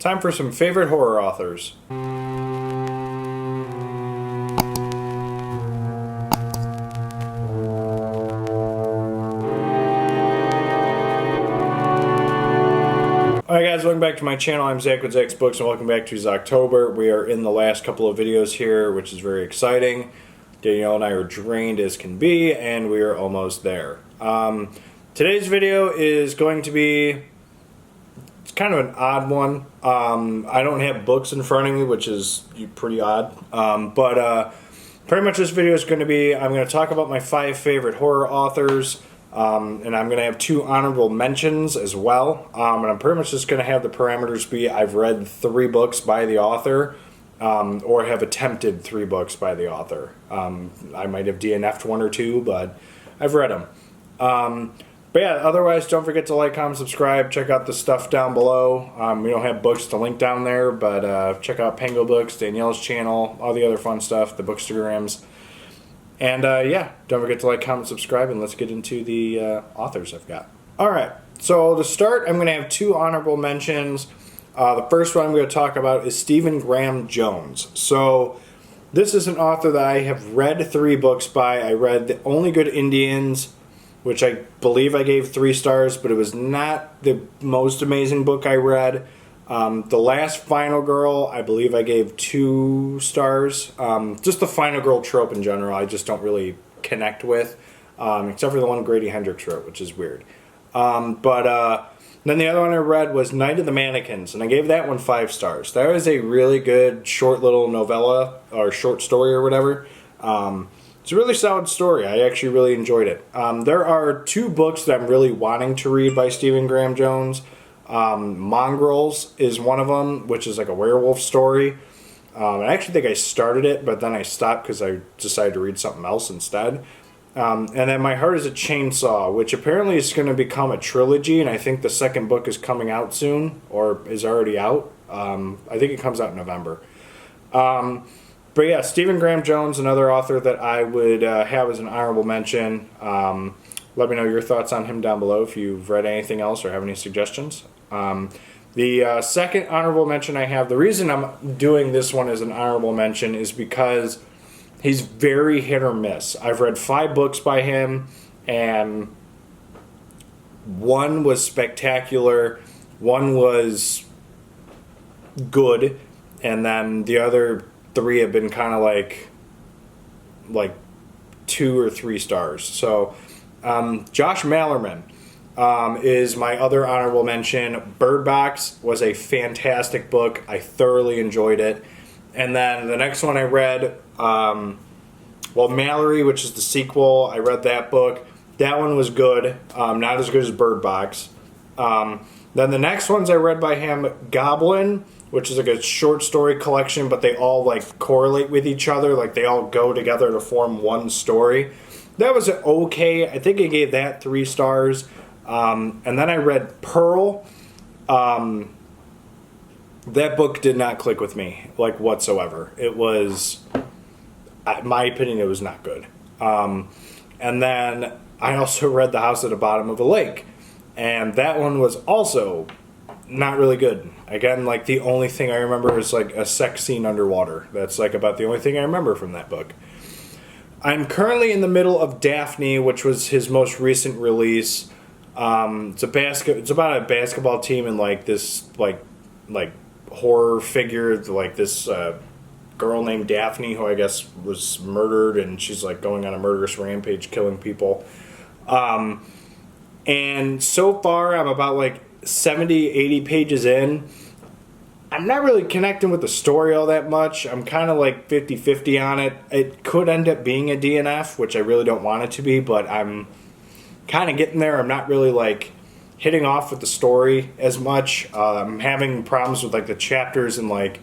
Time for some favorite horror authors. Alright guys, welcome back to my channel. I'm Zach with Zacks Books and welcome back to Zocktober. We are in the last couple of videos here, which is very exciting. Danielle and I are drained as can be, and we are almost there. Today's video is going to be, it's kind of an odd one. I don't have books in front of me, which is pretty odd. Pretty much this video is going to be, I'm going to talk about my 5 favorite horror authors. And I'm going to have 2 honorable mentions as well. And I'm pretty much just going to have the parameters be I've read 3 books by the author, or have attempted 3 books by the author. I might have DNF'd 1 or 2, but I've read them. But yeah, otherwise don't forget to like, comment, subscribe. Check out the stuff down below. We don't have books to link down there, but check out Pango Books, Danielle's channel, all the other fun stuff, the Bookstagrams. And yeah, don't forget to like, comment, subscribe, and let's get into the authors I've got. Alright, so to start, I'm going to have 2 honorable mentions. The first one I'm going to talk about is Stephen Graham Jones. So this is an author that I have read 3 books by. I read The Only Good Indians, which I believe I gave 3 stars, but it was not the most amazing book I read. The Last Final Girl, I believe I gave 2 stars. Just the Final Girl trope in general, I just don't really connect with, except for the one Grady Hendrix wrote, which is weird. Then the other one I read was Night of the Mannequins, and I gave that one 5 stars. That was a really good short little novella, or short story or whatever. It's a really solid story. I actually really enjoyed it. There are 2 books that I'm really wanting to read by Stephen Graham Jones. Mongrels is one of them, which is like a werewolf story. I actually think I started it, but then I stopped because I decided to read something else instead. And then My Heart is a Chainsaw, which apparently is going to become a trilogy, and I think the second book is coming out soon, or is already out. I think it comes out in November. But yeah, Stephen Graham Jones, another author that I would have as an honorable mention. Let me know your thoughts on him down below if you've read anything else or have any suggestions. The second honorable mention I have, the reason I'm doing this one as an honorable mention is because he's very hit or miss. I've read 5 books by him, and 1 was spectacular, 1 was good, and then the other 3 have been kind of like 2 or 3 stars. So Josh Malerman is my other honorable mention. Bird Box was a fantastic book. I thoroughly enjoyed it. And then the next one I read, Mallory, which is the sequel, I read that book. That one was good, not as good as Bird Box. Then the next ones I read by him, Goblin, which is like a short story collection, but they all like correlate with each other, like they all go together to form one story. That was okay. I think I gave that 3 stars. And then I read Pearl. That book did not click with me, like, whatsoever. It was, in my opinion, it was not good. And then I also read The House at the Bottom of a Lake. And that one was also not really good. Again, like, the only thing I remember is, like, a sex scene underwater. That's, like, about the only thing I remember from that book. I'm currently in the middle of Daphne, which was his most recent release. It's about a basketball team and like this like horror figure, like this girl named Daphne, who I guess was murdered, and she's like going on a murderous rampage, killing people. And so far, I'm about like 70, 80 pages in. I'm not really connecting with the story all that much. I'm kind of like 50-50 on it. It could end up being a DNF, which I really don't want it to be, but I'm kind of getting there. I'm not really like hitting off with the story as much. I'm having problems with like the chapters, and like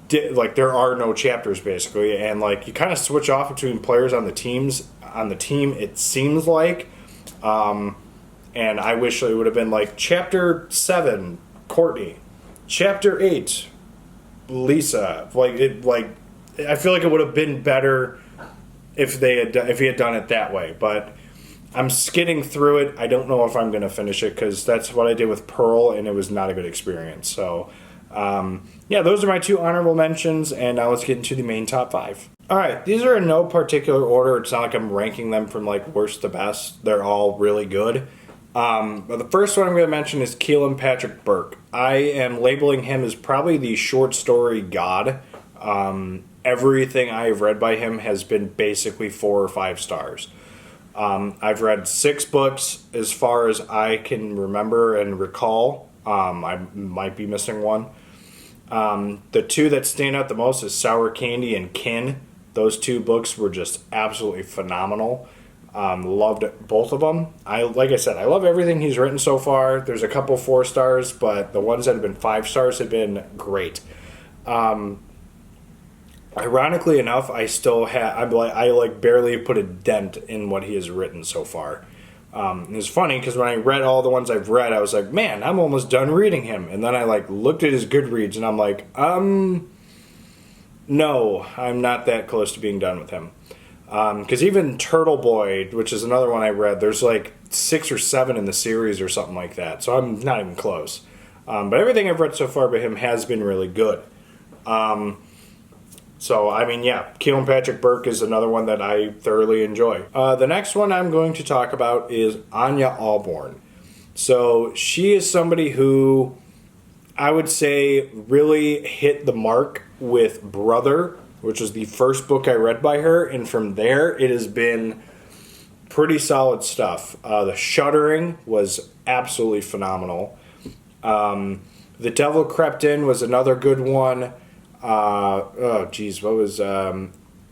there are no chapters basically, and like you kind of switch off between players on the team, it seems like. And I wish it would have been like chapter 7 Courtney, Chapter 8, Lisa. I feel like it would have been better if he had done it that way. But I'm skidding through it. I don't know if I'm going to finish it because that's what I did with Pearl, and it was not a good experience. So Yeah, those are my 2 honorable mentions, and now let's get into the main top 5. All right, these are in no particular order. It's not like I'm ranking them from like worst to best. They're all really good. But the first one I'm going to mention is Keelan Patrick Burke. I am labeling him as probably the short story god. Everything I've read by him has been basically 4 or 5 stars. I've read 6 books as far as I can remember and recall. I might be missing one. The 2 that stand out the most is Sour Candy and Kin. Those 2 books were just absolutely phenomenal. Loved both of them. Like I said, I love everything he's written so far. There's a couple 4 stars, but the ones that have been 5 stars have been great. Ironically enough, I still have. I barely put a dent in what he has written so far. It's funny because when I read all the ones I've read, I was like, man, I'm almost done reading him. And then I looked at his Goodreads and I'm like, no, I'm not that close to being done with him. Because even Turtle Boy, which is another one I read, there's 6 or 7 in the series or something like that. So I'm not even close. But everything I've read so far by him has been really good. So, I mean, yeah, Keelan Patrick Burke is another one that I thoroughly enjoy. The next one I'm going to talk about is Anya Alborn. So, she is somebody who I would say really hit the mark with Brother, which was the first book I read by her, and from there it has been pretty solid stuff. The Shuddering was absolutely phenomenal. The Devil Crept In was another good one. What was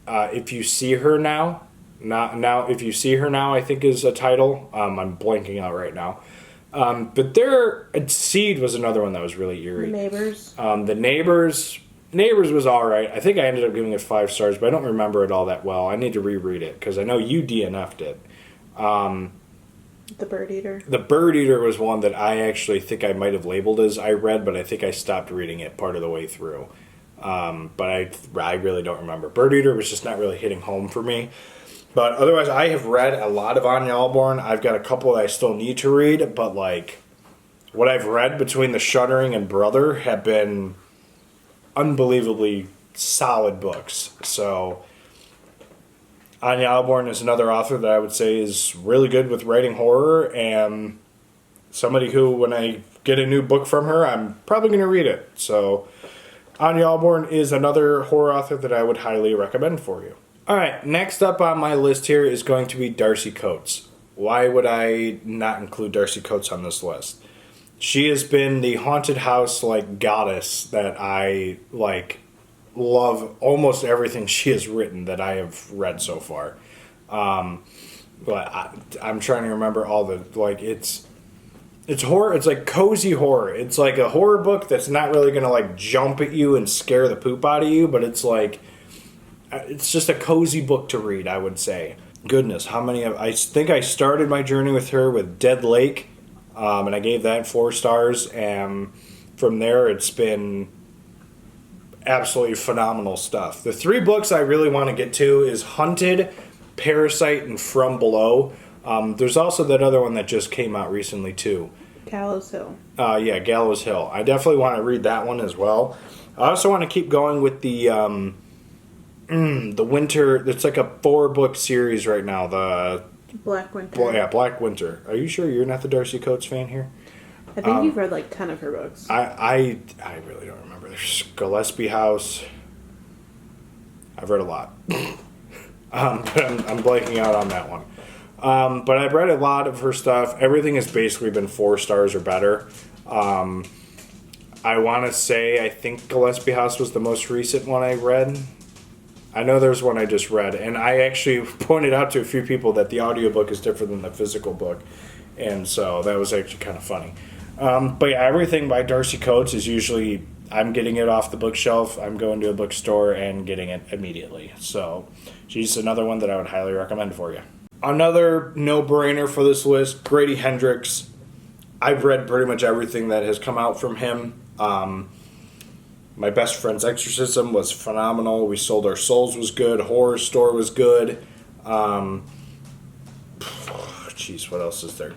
If You See Her Now? If You See Her Now, I think is a title. I'm blanking out right now. But Seed was another one that was really eerie. The Neighbors was alright. I think I ended up giving it 5 stars, but I don't remember it all that well. I need to reread it, because I know you DNF'd it. The Bird Eater. The Bird Eater was one that I actually think I might have labeled as I read, but I think I stopped reading it part of the way through. But I really don't remember. Bird Eater was just not really hitting home for me. But otherwise, I have read a lot of Anya Alborn. I've got a couple that I still need to read, but what I've read between The Shuddering and Brother have been unbelievably solid books. So Anya Alborn is another author that I would say is really good with writing horror, and somebody who, when I get a new book from her, I'm probably going to read it. So Anya Alborn is another horror author that I would highly recommend for you. Alright, next up on my list here is going to be Darcy Coates. Why would I not include Darcy Coates on this list? She has been the haunted house goddess that I love almost everything she has written that I have read so far. But I'm trying to remember all the it's horror. It's cozy horror. It's a horror book that's not really gonna jump at you and scare the poop out of you, but it's just a cozy book to read, I would say. Goodness, how many I think I started my journey with her with Dead Lake, and I gave that 4 stars, and from there it's been absolutely phenomenal stuff. The 3 books I really want to get to is Hunted, Parasite, and From Below. There's also that other one that just came out recently too. Gallows Hill. Yeah, Gallows Hill. I definitely want to read that one as well. I also want to keep going with the Winter. It's a 4-book series right now. The Black Winter. Black Winter. Are you sure you're not the Darcy Coates fan here? I think you've read 10 of her books. I really don't remember. There's Gillespie House. I've read a lot. But I'm blanking out on that one. But I've read a lot of her stuff. Everything has basically been 4 stars or better. I want to say I think Gillespie House was the most recent one I read. I know there's one I just read, and I actually pointed out to a few people that the audiobook is different than the physical book, and so that was actually kind of funny. But yeah, everything by Darcy Coates is usually, I'm getting it off the bookshelf, I'm going to a bookstore and getting it immediately. So she's another one that I would highly recommend for you. Another no-brainer for this list, Grady Hendrix. I've read pretty much everything that has come out from him. My Best Friend's Exorcism was phenomenal. We Sold Our Souls was good. Horror Store was good. Jeez, what else is there?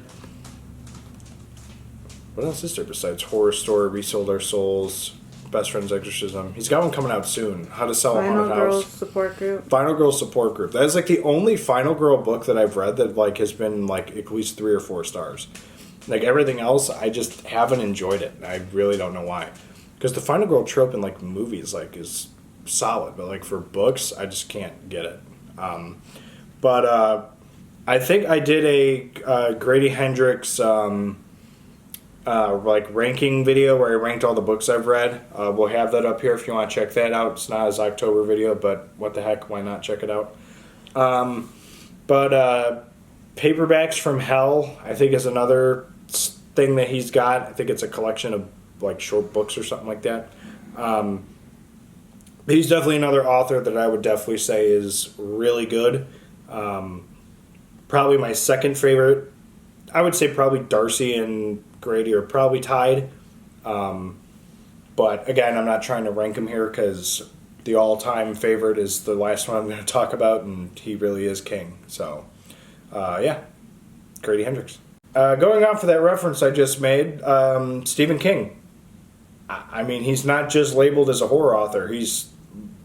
What else is there besides Horror Store, We Sold Our Souls? Best Friend's Exorcism. He's got one coming out soon. How to Sell a Final Haunted Girls House. Support Group. Final Girl Support Group. That is like the only Final Girl book that I've read that like has been like at least 3 or 4 stars. Like everything else, I just haven't enjoyed it. I really don't know why. Because the Final Girl trope in like movies like is solid, but like for books, I just can't get it. But I think I did a Grady Hendrix like ranking video where I ranked all the books I've read. We'll have that up here if you want to check that out. It's not his October video, but what the heck, why not check it out? But Paperbacks from Hell, I think, is another thing that he's got. I think it's a collection of like short books or something like that. He's definitely another author that I would definitely say is really good. Probably my second favorite. I would say probably Darcy and Grady are probably tied. But again, I'm not trying to rank them here because the all-time favorite is the last one I'm going to talk about, and he really is king. So, yeah, Grady Hendrix. Going off of that reference I just made, Stephen King. I mean, he's not just labeled as a horror author.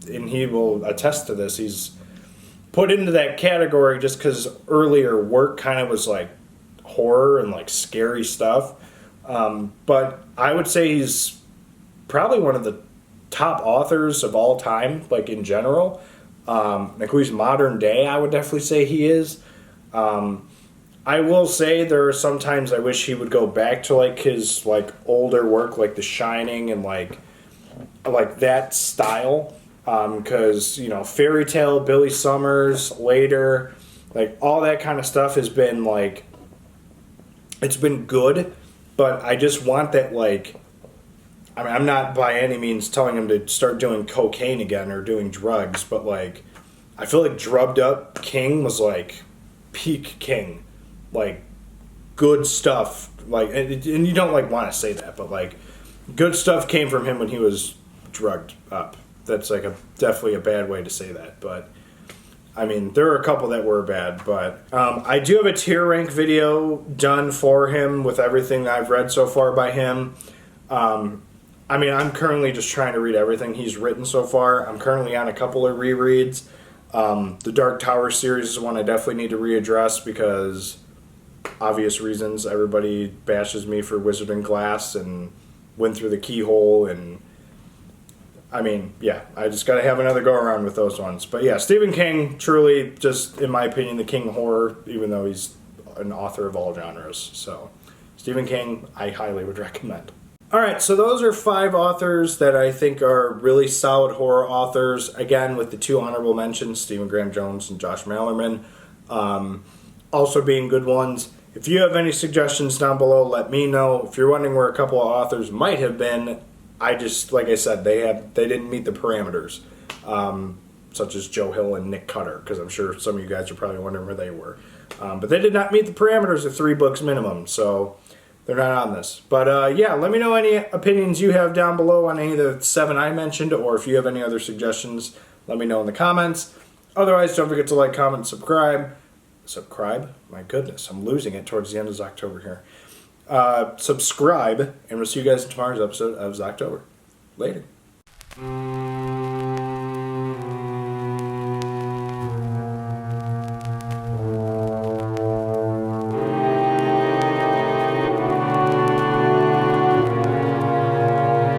And he will attest to this, he's put into that category just because earlier work kind of was like horror and like scary stuff. But I would say he's probably one of the top authors of all time, like in general. Like at least modern day, I would definitely say he is. I will say there are sometimes I wish he would go back to like his like older work, like The Shining and like that style. Because, you know, Fairy Tale, Billy Summers, later, like all that kind of stuff has been like, it's been good, but I just want that like, I mean, I'm not by any means telling him to start doing cocaine again or doing drugs, but like, I feel like Drugged Up King was like peak King, like good stuff, like, and you don't like want to say that, but like good stuff came from him when he was drugged up. That's like definitely a bad way to say that, but I mean, there are a couple that were bad, but I do have a tier rank video done for him with everything I've read so far by him. I mean, I'm currently just trying to read everything he's written so far. I'm currently on a couple of rereads. The Dark Tower series is one I definitely need to readdress because obvious reasons. Everybody bashes me for Wizard and Glass and Went Through the Keyhole, and I mean, yeah, I just got to have another go around with those ones. But yeah, Stephen King, truly, just in my opinion, the king of horror, even though he's an author of all genres. So, Stephen King, I highly would recommend. All right, so those are 5 authors that I think are really solid horror authors. Again, with the 2 honorable mentions, Stephen Graham Jones and Josh Malerman, also being good ones. If you have any suggestions down below, let me know. If you're wondering where a couple of authors might have been, I just, like I said, they didn't meet the parameters, such as Joe Hill and Nick Cutter, because I'm sure some of you guys are probably wondering where they were. But they did not meet the parameters of 3 books minimum, so they're not on this. But yeah, let me know any opinions you have down below on any of the 7 I mentioned, or if you have any other suggestions, let me know in the comments. Otherwise, don't forget to like, comment, subscribe. Subscribe? My goodness, I'm losing it towards the end of October here. Subscribe, and we'll see you guys in tomorrow's episode of Zocktober. Later.